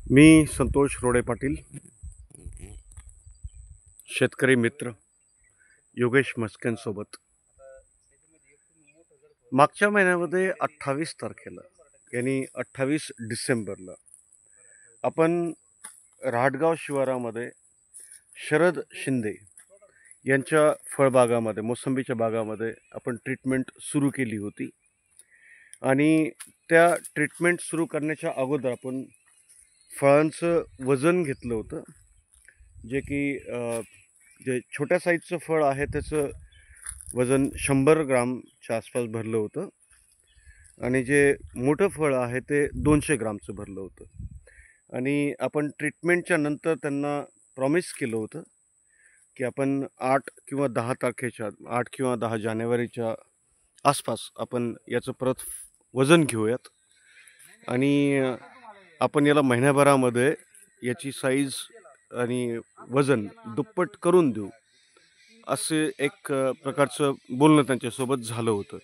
मी संतोष रोडे पाटील, शेतकरी मित्र योगेश मस्केंसोबत मागच्या महिन्यामध्ये 28 तारखेला यानी 28 डिसेंबरला आपण राहटगाव शिवारामध्ये शरद शिंदे यांच्या फळबागामध्ये, मोसंबीच्या बागामध्ये आपण ट्रीटमेंट सुरू केली होती. आणि त्या ट्रीटमेंट सुरू करण्याच्या अगोदर आपण फळांचं वजन घेतलं होतं. जे की जे छोट्या साईजचं फळ आहे त्याचं वजन 100 ग्रामच्या आसपास भरलं होतं आणि जे मोठं फळ आहे ते 200 ग्रामचं भरलं होतं. आणि आपण ट्रीटमेंटच्या नंतर त्यांना प्रॉमिस केलं होतं की आपण 8 किंवा 10 तारखेच्या 8 किंवा 10 जानेवारीच्या आसपास आपण याचं परत वजन घेऊयात आणि आपण याला महिन्याभरामध्ये याची साईज आणि वजन दुप्पट करून देऊ, असे एक प्रकारचं बोलणं त्यांच्यासोबत झालं होतं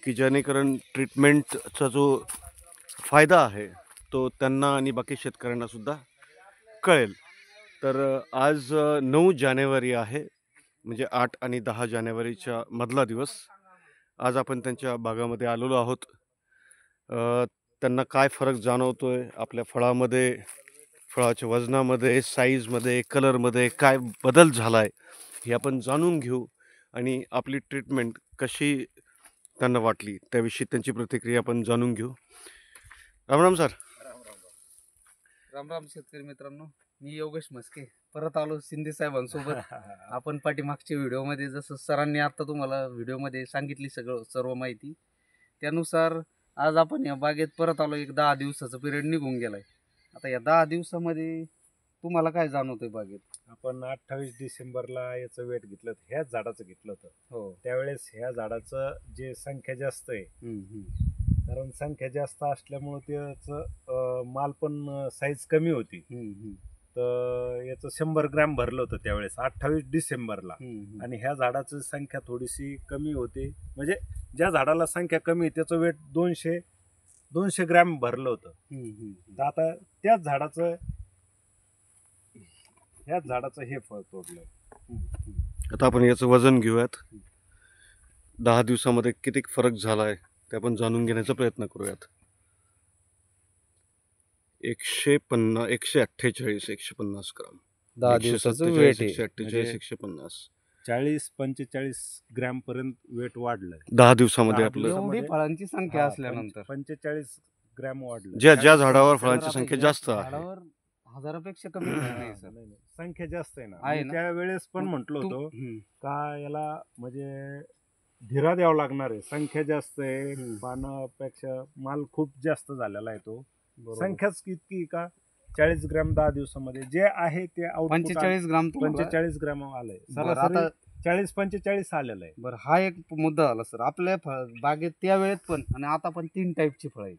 की जेणेकरून ट्रीटमेंटचा जो फायदा आहे तो त्यांना आणि बाकी शेतकऱ्यांनासुद्धा कळेल. तर आज 9 जानेवारी आहे, म्हणजे 8 आणि 10 जानेवारीच्या मधला दिवस. आज आपण त्यांच्या बागामध्ये आलेलो आहोत. त्यांना काय फरक जाणवतोय आपल्या फळामध्ये, फळाच्या वजनामध्ये, साईजमध्ये, कलरमध्ये काय बदल झाला आहे हे आपण जाणून घेऊ आणि आपली ट्रीटमेंट कशी त्यांना वाटली त्याविषयी त्यांची प्रतिक्रिया आपण जाणून घेऊ. राम राम सर. राम राम शेतकरी मित्रांनो, मी योगेश मस्के परत आलो शिंदे साहेबांसोबत. आपण पाठीमागच्या व्हिडिओमध्ये जसं सरांनी आता तुम्हाला व्हिडिओमध्ये सांगितली सर्व माहिती, त्यानुसार आज आपण या बागेत परत आलो. एक 10 दिवसाचा पिरियड निघून गेलाय. आता या 10 दिवसामध्ये तुम्हाला काय जाणवतंय बागेत? आपण 28 डिसेंबरला याचं वेट घेतलं होतं, ह्याच झाडाचं घेतलं होतं. हो, त्यावेळेस ह्या झाडाचं जे संख्या जास्त आहे, कारण संख्या जास्त असल्यामुळं त्याचं माल पण साईज कमी होती. तर याचं 100 ग्रॅम भरलं होतं त्यावेळेस 28 डिसेंबरला. आणि ह्या झाडाची संख्या थोडीशी कमी होती, म्हणजे ज्या झाडाला संख्या कमी आहे त्याचं वेट 200 ग्रॅम भरलं होतं. तर आता ह्याच झाडाचं हे फळ तोडलंय. आता आपण याचं वजन घेऊयात. 10 दिवसामध्ये किती फरक झाला आहे ते आपण जाणून घेण्याचा प्रयत्न करूयात. 150, 148, 150 ग्राम. 10 दिवसाचं वेट आहे. 148, 150, 40-45 ग्रॅम पर्यंत वेट वाढलंय 10 दिवसामध्ये 10 आपलं. एवढी फळांची संख्या असल्यानंतर 45 ग्रॅम वाढलं. ज्या झाडावर फळांची संख्या जास्त आहे, झाडावर हजारापेक्षा कमी नाही सर. संख्या जास्त आहे ना. आहे ना? त्यावेळेस पण म्हटलो होतो का याला म्हणजे धीरा द्यावा लागणार आहे, संख्या जास्त आहे, पानापेक्षा माल खूप जास्त झालेला आहे. तो संख्याच इतकी का 40 ग्रॅम 10 दिवसामध्ये जे आहे ते 45 ग्राम 45 ग्रॅम आलंय. आता सरासरी 40-45 आलेलं आहे. बरं, हा एक मुद्दा झाला सर. आपल्या बागेत त्या वेळेत पण आणि आता पण 3 टाईपची फळ आहेत,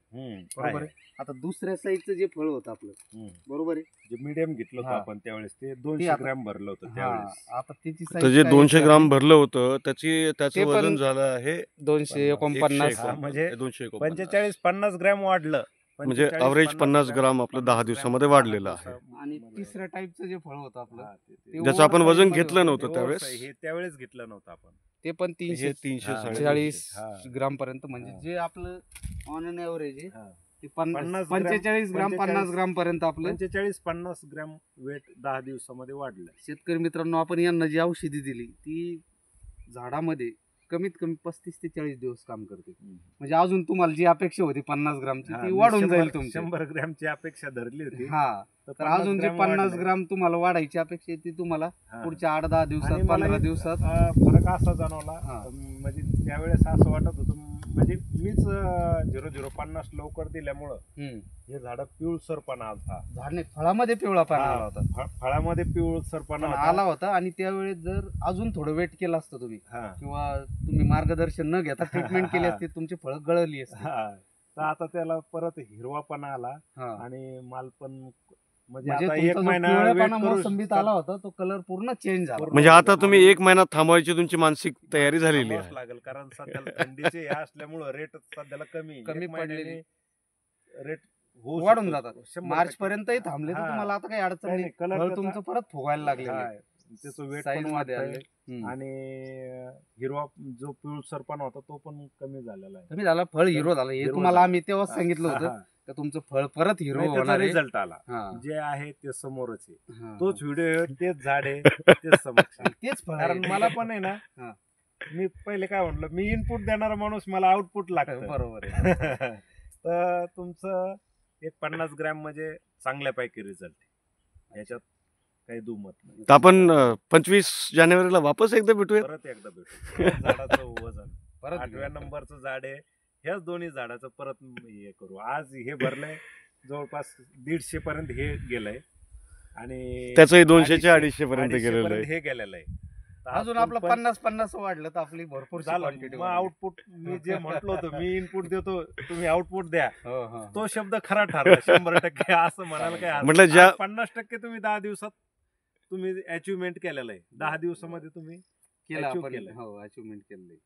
बरोबर आहे. आता दुसऱ्या साईडचं जे फळ होतं आपलं, बरोबर आहे, जे मीडियम घेतलं होतं आपण त्यावेळेस ते 200 ग्रॅम भरलं होतं त्यावेळेस. आता त्याची तर जे 200 ग्राम भरलं होतं त्याचं ते पण वजन झालं आहे 249. म्हणजे 249. 45-50 ग्रॅम वाढलं. म्हणजे अवरेज 50 ग्राम आपलं 10 दिवसामध्ये वाढलेलं आहे. आणि तिसऱ्या टाईपचं जे फळ होतं आपलं, ज्याचं आपण वजन घेतलं नव्हतं त्यावेळेस घेतलं नव्हतं आपण. ते पण 340 ग्राम पर्यंत, म्हणजे जे आपलं ऑन एन एव्हरेज आहे ते 45 ग्राम 50 ग्राम पर्यंत आपलं 45-50 ग्रॅम वेट 10 दिवसामध्ये वाढलं. शेतकरी मित्रांनो, आपण यांना जी औषधी दिली ती झाडामध्ये कमीत कमी 35 ते 40 दिवस काम करते. म्हणजे अजून तुम्हाला जी अपेक्षा होती 50 ग्रामची ती वाढून जाईल तुमची. 100 ग्रॅमची अपेक्षा धरली होती. तर अजून जे 50 ग्राम तुम्हाला वाढायची अपेक्षा आहे ती तुम्हाला पुढच्या 8-10 दिवसात 15 दिवसात फरक असा जाणवला. म्हणजे त्यावेळेस असं वाटत होतं, म्हणजे मीच 0-0-50 लवकर दिल्यामुळं हे झाड पिवळसरपणा आला. झाडने फळामध्ये पिवळापणा आला होता, फळामध्ये पिवळसरपणा आला होता. आणि त्यावेळेस जर अजून थोडं वेट केलं असतं तुम्ही, किंवा तुम्ही मार्गदर्शन न घेता ट्रीटमेंट केली असती, तुमची फळं गळली असती. तर आता त्याला परत हिरवापणा आला आणि माल पण म्हणजे मोसंबीत आला होता तो कलर पूर्ण चेंज झाला. म्हणजे आता तुम्ही 1 महिना थांबवायची तुमची मानसिक तयारी झालेली आहे. लागेल, कारण सध्याला थंडीचे हे असल्यामुळं रेट सध्याला कमी पडलेले. रेट होऊ वाढून शकतो. जातात. 100% मार्च पर्यंतही थांबले तर हा. तुम्हाला आता काही अडचण काही नाही. नाही. कलर फळ त्याचा- तुमचं परत फुगायला लागले हा, त्याचं वेट साईज पण मध्ये वाढतंय. आले. आणि हिरवा जो पिवळसरपणा होता तो पण कमी झालेला आहे. तुम्ही झाला फळ हिरो झाला हे हिरवं तुम्हाला झालं. आम्ही तेव्हाच सांगितलं हा, होतं हा. का तुमचं फळ परत हिरो नाही, त्याचा होणार आहे. रिझल्ट आला. हा, जे आहे ते समोरच आहे. हा, तोच व्हिडिओ तेच झाड आहे तेच समक्ष हा. तेच फळ कारण मला पण आहे ना हा. मी पहिले काय म्हटलं मी इनपुट देणारा माणूस मला आउटपुट लागतं. बरोबर आहे. तर तुमचं एक 50 ग्रॅम म्हणजे चांगल्यापैकी रिझल्ट आहे. याच्यात काही दुमत नाही. तर आपण 25 जानेवारीला वापस एकदा भेटूया. परत एकदा भेटू. याच झाडाचं वजन परत 8व्या नंबरचं झाड आहे. ह्याच दोन्ही झाडाचं परत हे करू. आज हे भरलंय जवळपास 150 पर्यंत हे गेलंय आणि त्याचंही 200च्या 250 पर्यंत 250 गेलेलं पर्यंत आहे. हे गेलेलं आहे. तर अजून आपण आपलं पण 50-50 वाढलं तर आपली भरपूर झालं. क्वांटिटी मग आउटपुट मी जे म्हटलो होतो मी इनपुट देतो तुम्ही आउटपुट द्या तो शब्द खरा ठरला 100% असं म्हणायला काय हरकत म्हटलं नाही. ज्या- आज 50% तुम्ही 10 दिवसात तुम्ही अचिव्हमेंट केलेलं आहे. 10 दिवसामध्ये तुम्ही केलं achieve आपण. केलंय. हो अचिव्हमेंट केलंय.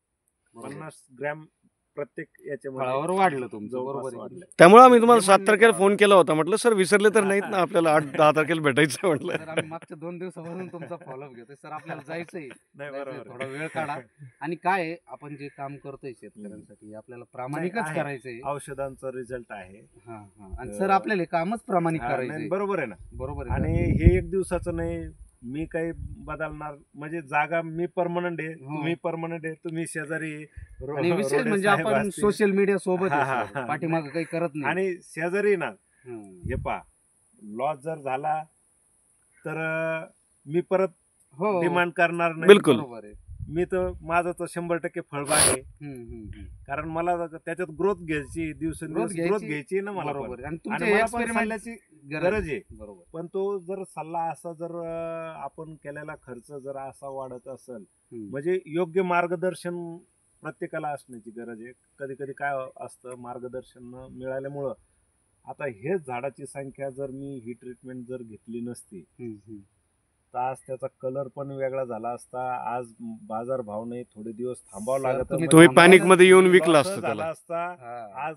बरोबर. 50 ग्रॅम प्रत्येक याच्यामध्ये फळावर वाढलं तुमचं. जवळपास बरोबर आहे. वाढलंय. त्यामुळे आम्ही तुम्हाला हे 7 मान्य तारखेला करावं फोन लागेल. केला होता. म्हटलं सर विसरले तर नाहीत ना आपल्याला 8-10 तारखेला भेटायचं म्हटलं. तर आम्ही मागच्या 2 दिवसापासून तुमचा फॉलोअप घेतोय सर. आपल्याला जायचंय. नाही बरोबर थोडा आहे. वेळ काढा. आणि काय आहे, आपण जे काम करतोय शेतकऱ्यांसाठी आपल्याला प्रामाणिकच आहे. करायचंय. औषधांचा रिझल्ट आहे. हा हा. आणि सर आपल्याला हे कामच प्रामाणिक हा, करायचंय. नाही, बरोबर आहे ना. बरोबर आहे आणि का? हे एक दिवसाचं नाही मी काही बदलणार म्हणजे जागा मी परमनंट आहे हो. तुम्ही परमनंट आहे तुम्ही शेजारी आणि विशेष रोडे म्हणजे साहेब आपण असतील. सोशल मीडिया सोबत हा, हा, हा. पाठीमाग काही करत नाही. आणि शेजारी ना हं. हे पा लॉस जर झाला तर मी परत हो डिमांड करणार नाही. बिलकुल. बरोबर आहे. मी तर माझं तर 100% फळबाग आहे. कारण मला त्याच्यात ग्रोथ घ्यायची दिवसेंदिवस Growth ग्रोथ घ्यायची. घ्यायची ना मला बरोबर पण. आहे. आणि आणि तुमचे मला पण एक्सपेरिमेंट सल्ल्याची गरज आहे. बरोबर. पण तो जर सल्ला असा जर आपण केलेला खर्च जर असा वाढत असेल हं. म्हणजे योग्य मार्गदर्शन प्रत्येकाला असण्याची गरज आहे. कधी कधी काय असतं मार्गदर्शन न मिळाल्यामुळं आता हेच झाडाची संख्या जर मी ही ट्रीटमेंट जर घेतली नसती हं, हं. तर आज त्याचा कलर पण वेगळा झाला असता. आज बाजार भाव नाही थोडे दिवस थांबावं सर, लागत तुम्ही तुम्ही थांबा. पॅनिक मध्ये येऊन loss विकला असतं झाला त्याला. असता. हा. आज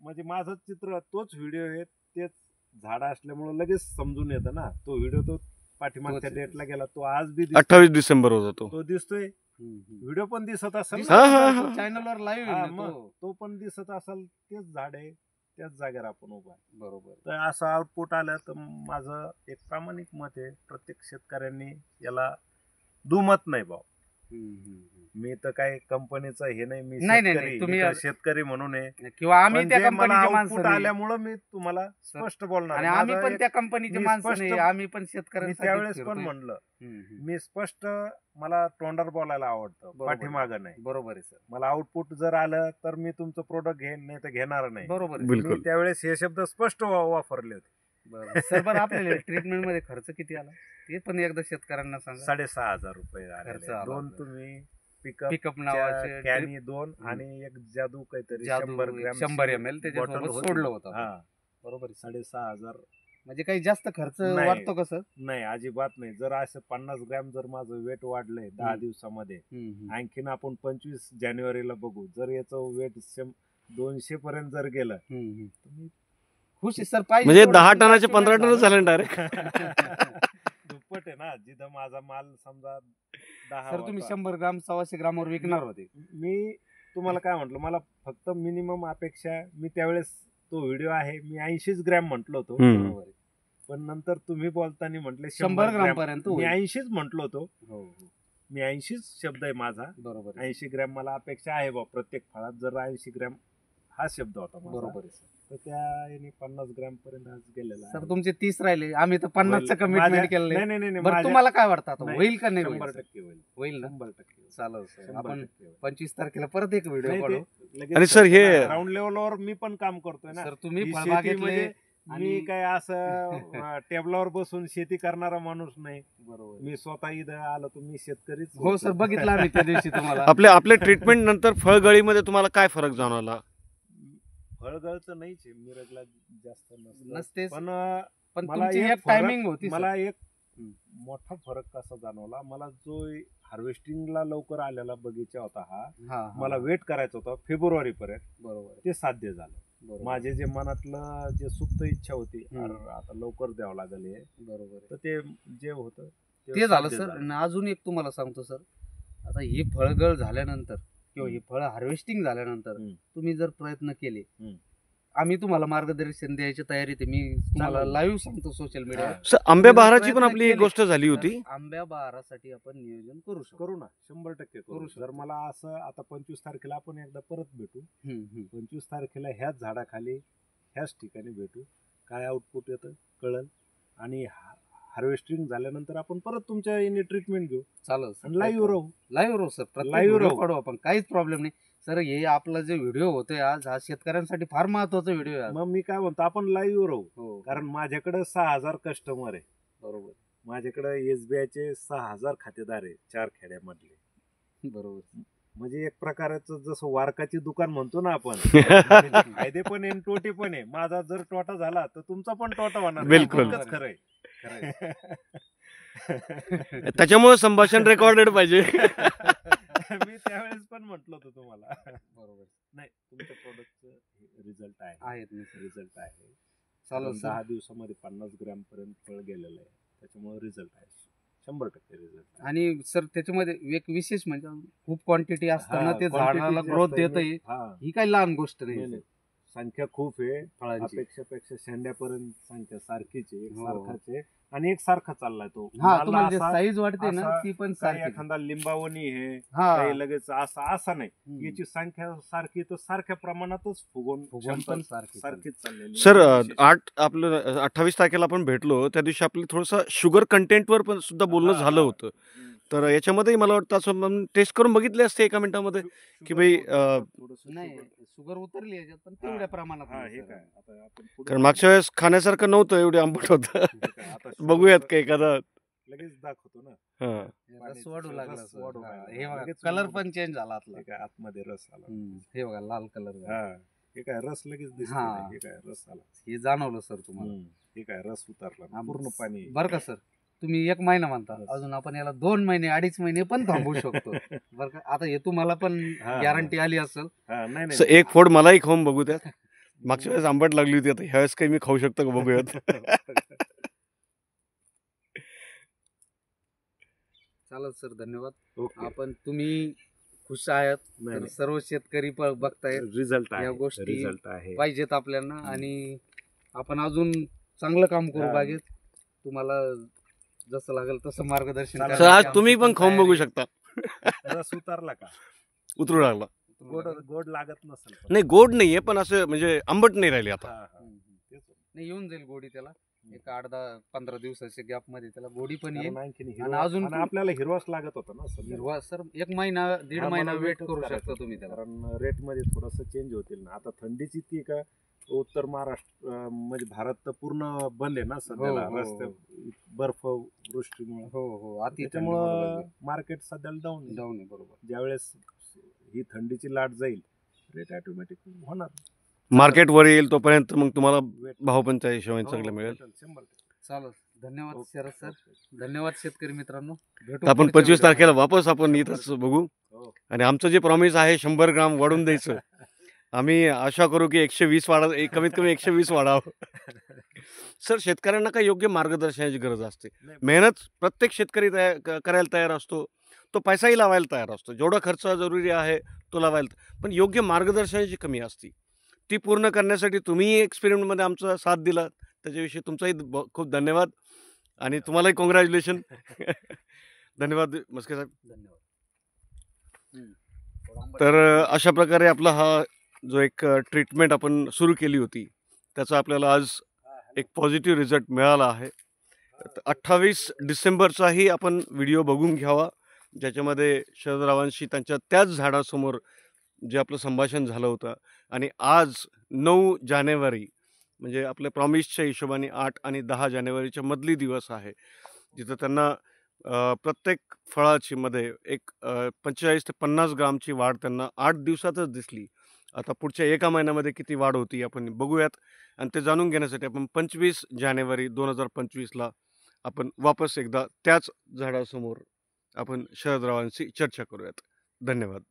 म्हणजे माझं चित्र तोच व्हिडिओ आहे तेच झाड असल्यामुळे लगेच समजून येतं ना. तो व्हिडिओ तो पाठीमागच्या तोच आहे. डेटला गेला तो आज बी 28 डिसेंबर होता तो. तो दिसतोय हं, हं. व्हिडिओ पण दिसत असेल दिसत ना. हा, हा, असेल, हा. तो चॅनलवर लाईव्ह हा, आहे ना मग. तो. तो पण दिसत असेल तेच झाड आहे त्याच जागेवर आपण उभा आहे. बरोबर. तर असं आउटपुट आलं तर माझं एक प्रामाणिक मत आहे प्रत्येक शेतकऱ्यांनी याला दुमत नाही भाऊ. हं, हं, हं. मी तर काही कंपनीचं हे नाही मी नाही, नाही, शेतकरी तुम्ही इथं शेतकरी म्हणून आहे. किंवा आम्ही पण त्या जे मला कंपनीचे आउटपुट माणसं नाही. आल्यामुळं मी तुम्हाला स्पष्ट बोलणार. आणि आम्ही माझं पण एक- त्या कंपनीचे मी माणसं स्पष्ट- नाही. आम्ही पण मी शेतकऱ्यांसाठी त्यावेळेस पण फिरतोय. म्हणलं हं, हं. मी स्पष्ट मला तोंडावर बोलायला आवडतं बरोबर. पाठीमागं नाही. बरोबर आहे सर. मला आउटपुट जर आलं तर मी तुमचं प्रोडक्ट घेईन नाही तर घेणार नाही. बरोबर आहे. बिलकुल. मी त्यावेळेस हे शब्द स्पष्ट वापरले होते. बरं. सर बरं आपल्याला ट्रीटमेंट मध्ये खर्च किती आला ते पण एकदा शेतकऱ्यांना सांगा. 6,500 रुपये खर्च आलेले. आला 2 आपला. तुम्ही पिकअप पिकअप नावाचे कॅनी 2 हम्म. आणि एक जादू काहीतरी जादू 100 ग्रॅम 100 ml त्याच्यासोबत सोडलं होतं आपण. हा बरोबर आहे. 6,500 म्हणजे काही जास्त खर्च नाही. वाटतो का सर? नाही अजिबात नाही. जर असं 50 ग्रॅम जर माझं वेट वाढलंय 10 हम्म. दिवसामध्ये हम्म, हम्म. आणखीन आपण 25 जानेवारीला बघू जर याचं वेट 200 पर्यंत जर गेलं हम्म, हम्म. तर मी खुश आहे सर. पाहिजे म्हणजे तेवढं 10 तुमचं टनाचे achievement 15 टन झालं. झाले डायरेक्ट. दुप्पट आहे ना. जिथं माझा माल समजा 10 सर तुम्ही होता. 100 ग्राम 125 ग्रामवर विकणार होते. मी तुम्हाला काय म्हटलं मला फक्त मिनिमम अपेक्षा मी त्यावेळेस तो व्हिडिओ आहे मी 80 ग्रॅम म्हटलो होतो. हम्म. बरोबर आहे. पण नंतर तुम्ही बोलताना म्हटले 100 ग्राम ग्रॅम. पर्यंत मी होईल. 80च म्हटलो होतो. हो, हो. मी 80च शब्द आहे माझा. बरोबर आहे. 80 ग्रॅम मला अपेक्षा आहे बा प्रत्येक फळात जर 80 ग्रॅम हा शब्द होता माझा. बरोबर आहे सर. तर त्या याने 50 ग्रॅम पर्यंत आज गेलेला सर आहे. तुमचे 30 राहिले. आम्ही तर 50चं माझ्या- कमिटमेंट केलंय. नाही, नाही, नाही, नाही, बरं माझ्या- तुम्हाला काय वाटतं आता नाही, होईल का नाही होईल? 100% होईल. होईल ना? 100% होईल. चालेल सर. 100% आपण होईल. 25 तारखेला परत एक व्हिडिओ नाही, काढू. ते लगेच आणि सर, हे- ग्राउंड लेवलवर मी पण काम करतोय ना. सर तुम्ही ही फळबाग शेती म्हणजे घेतले मी आणि- काय असं टेबलावर बसून शेती करणारा माणूस नाही. बरोबर. मी स्वतः इथं आलो तर मी शेतकरीच हो होतो. सर बघितलं आम्ही त्या दिवशी तुम्हाला. आपल्या ट्रीटमेंट नंतर फळगळीमध्ये तुम्हाला काय फरक जाणवला? फळगळ तर नाहीच आहे. मिरजला जास्त नसतं. नसतेच. पण पण मला तुमची एक एक फरक- टायमिंग होती सर. मला एक मोठा फरक कसा जाणवला मला जो हार्वेस्टिंगला लवकर आलेला बगीचा होता हा हा, हा. मला वेट करायचा होता फेब्रुवारी पर्यंत बरोबर आहे. ते साध्य झालं. बरोबर. माझे जे मनातलं जे सुप्त इच्छा होती, हम्म. अरे आता लवकर द्यावं लागेल हे, बरोबर आहे. तर ते जे होतं ते झालं साध्य सर. आणि अजून एक तुम्हाला सांगतो सर, आता ही फळगळ झाल्यानंतर किंवा ही फळ हार्वेस्टिंग झाल्यानंतर हम्म. तुम्ही जर प्रयत्न केले, हम्म. आम्ही तुम्हाला मार्गदर्शन द्यायची तयारीत आहे. मी तुम्हाला चालेल. लाईव्ह सांगतो सोशल मीडिया. हा. सर आंब्या तुम्ही जर बहाराची पण प्रयत्न आपली एक केले, गोष्ट झाली होती. आंब्या बहारासाठी आपण नियोजन करू शकतो. करू ना, 100% करू करू. शकतो. जर मला असं आता 25 तारखेला आपण एकदा परत भेटू, हम्म, हम्म. 25 तारखेला ह्याच झाडाखाली ह्याच ठिकाणी भेटू, काय आउटपुट येतं कळल, आणि हार्वेस्टिंग झाल्यानंतर आपण परत तुमच्या याने ट्रीटमेंट घेऊ चालेल सर. आणि लाईव्ह राहू. लाईव्ह राहू सर. Live लाईव्ह राहू. काढू आपण, काहीच प्रॉब्लेम नाही सर. हे आपला जे व्हिडिओ होतोय आज, हा शेतकऱ्यांसाठी फार महत्वाचा व्हिडिओ आहे आज. मग मी काय म्हणतो, आपण लाईव्ह राहू. हो, कारण माझ्याकडे 6,000 कस्टमर आहे. बरोबर माझ्याकडे SBI चे 6,000 खातेदार आहे 4 खेड्यामधले. बरोबर. म्हणजे एक प्रकारचं जसं वारकाची दुकान म्हणतो ना आपण, त्याचे फायदे पण आहे आणि तोटे पण आहे. माझा जर तोटा झाला तर तुमचा पण तोटा होणार. बिलकुल. इतकंच खरं आहे. त्याच्यामुळे संभाषण रेकॉर्डेड पाहिजे. मी त्यावेळेस पण म्हटलं होतं तुम्हाला. बरोबर नाही, तुमच्या प्रोडक्टचं रिझल्ट आहे, आहेत ना सर. रिझल्ट आहे. चालेल सर. 10 दिवसामध्ये 50 ग्रॅम पर्यंत फळ गेलेलं आहे, त्याच्यामुळे रिझल्ट आहे. 100% रिझल्ट. आणि सर त्याच्यामध्ये एक विशेष म्हणजे खूप क्वांटिटी असताना हा, ते quantity झाडाला जास्त ग्रोथ आहे. देत आहे. हा, ही काही लहान गोष्ट नाही, नाही नाही. संख्या खूप आहे. फळांची. अपेक्षापेक्षा शेंड्यापर्यंत संख्या सारखीच आहे, हो. एकसारखाच आहे आणि एकसारखा चाललाय तो. हा, मला तुम्हाला जे असा- साईज वाटते ना असा ती पण काही सारखी. एखादा लिंबावणी आहे, हा. काही लगेच असा नाही. हम्म. याची संख्या सारखी, तर सारख्या प्रमाणातच फुगवून फुगवण क्षमता पण सारखी. सारखीच चाललेली सर आहे. विशेष. 28 तारखेला आपण भेटलो त्या दिवशी आपलं थोडंसं शुगर कंटेंटवर पण सुद्धा बोलणं हा, झालं हा. होतं. तर याच्यामध्ये मला वाटतं असं टेस्ट करून बघितले असते एका मिनिटामध्ये की भाई, थोडंसं नाही, sugar- शुगर उतरली याच्यात, पण तेवढ्या प्रमाणात हा, नाही हे सर. काय आता आपण पुढे कारण मागच्या वेळेस खाण्यासारखं नव्हतं, एवढे आंबट होतं. हे काय, आता बघूयात sugar का एखादा. लगेच दाखवतो ना. हा. रस वाढू लागला रस सर. वाढू हा, लागला. हे बघा लगेच कलर वाढू. पण चेंज झाला आतला. हे काय आतमध्ये रस आला. हे बघा लाल कलर. हा, हे काय रस लगेच दिसतो हा. ना, हे काय रस आला. हे जाणवलं सर तुम्हाला. हे काय रस उतरला ना, हा, पूर्ण पाणी. बरं का सर. तुम्ही 1 महिना म्हणता, बस. अजून आपण याला 2 महिने 2.5 महिने पण थांबवू शकतो. बरं का. आता हे तुम्हाला पण हा. गॅरंटी आली असेल. हा, नाही सर नाही. एक फोड मलाही खाऊन बघू त्यात. मागच्या वेळेस आंबट लागली होती, आता ह्या वेळेस काही मी खाऊ शकतो का बघूयात. चालेल सर, धन्यवाद. ओके. आपण तुम्ही खुश आहात नाही, तर नाही. सर्व शेतकरी बघतायत. रिझल्ट या आहे, गोष्टी रिझल्ट आहे. पाहिजेत आपल्याला. आणि आपण अजून चांगलं काम करू हा. बागेत. तुम्हाला जसं लागेल तसं मार्गदर्शन चालेल. सर करण्याची आज तुम्ही आमची पण खाऊन तयारी बघू आहे. शकता. रस उतरला का? उतरू लागला. गोड गोड लागत नसेल पण. नाही, गोड नाहीये, पण असं म्हणजे आंबट नाही राहिले आता. हा, हा. तेच. नाही, येऊन जाईल गोडी त्याला. एक 8-10-15 दिवसाच्या गॅप मध्ये त्याला गोडी पण येईल. कारण आणखीन आणि हिरवा- अजून आणि आपल्याला हिरवाच लागत होता ना सध्या. हिरवा सर 1 महिना 1.5 हा, महिना मला वेट wait च करू करायचं शकता होतं. तुम्ही त्याला. कारण रेट मध्ये थोडस चेंज होतील ना. आता थंडीची ती का उत्तर महाराष्ट्र म्हणजे भारत तर पूर्ण बंद आहे ना सध्याला. हो, रस्ते हो. बर्फ वृष्टीमुळे. हो हो, अति त्याच्यामुळं मार्केट सध्याला डाऊन आहे. डाऊन आहे. बरोबर. ज्यावेळेस ही थंडीची लाट जाईल, रेट ऑटोमॅटिक होणार. मार्केट वर येईल तोपर्यंत मग तुम्हाला Wait. भाव पण त्या हिशोबाने हो, चांगला मिळेल. भेटेल, 100%. चालेल. धन्यवाद ओके, शरद सर. ओके. धन्यवाद शेतकरी मित्रांनो. भेटू तर आपण पुढच्या 25 व्हिडिओमध्ये. तारखेला वापस आपण इथंच बघू. हो. आणि आमचं जे प्रॉमिस आहे 100 ग्राम वाढून द्यायचं, आम्ही आशा करू की 120 कमीत कमी 120 वाढावं. सर शेतकऱ्यांना काही योग्य मार्गदर्शनाची गरज असते. नाही, मेहनत प्रत्येक शेतकरी करायला तयार असतो, तो पैसाही लावायला तयार असतो, जेवढा खर्च जरुरी आहे तो लावायला, पण योग्य मार्गदर्शनाची कमी असते. ती पूर्ण करण्यासाठी तुम्ही एक्सपेरिमेंटमध्ये आमचा साथ दिला, त्याच्याविषयी तुमचाही खूप धन्यवाद. आणि तुम्हालाही कॉंग्रॅच्युलेशन. धन्यवाद मस्के साहेब. धन्यवाद. थोडा आंबट. तर अशा प्रकारे आपला हा जो एक ट्रीटमेंट आपण सुरू केली होती त्याचा आपल्याला आज एक पॉझिटिव्ह रिझल्ट मिळाला आहे. 28 डिसेंबरचाही आपण व्हिडिओ बघून घ्यावा, ज्याच्यामध्ये शरदरावांशी त्यांच्या त्याच झाडासमोर जे आपलं संभाषण झालं होतं. आणि आज 9 जानेवारी म्हणजे आपल्या प्रॉमिसच्या हिशोबाने 8 आणि 10 जानेवारीच्या मधली दिवस आहे, जिथं त्यांना प्रत्येक फळाची मध्ये एक 45 ते 50 ग्रामची वाढ त्यांना 8 दिवसातच दिसली. आता पुढच्या 1 महिन्यामध्ये किती वाढ होती आपण बघूयात. आणि ते जाणून घेण्यासाठी आपण 25 जानेवारी 2025ला आपण वापस एकदा त्याच झाडासमोर आपण शरदरावांशी चर्चा करूयात. धन्यवाद.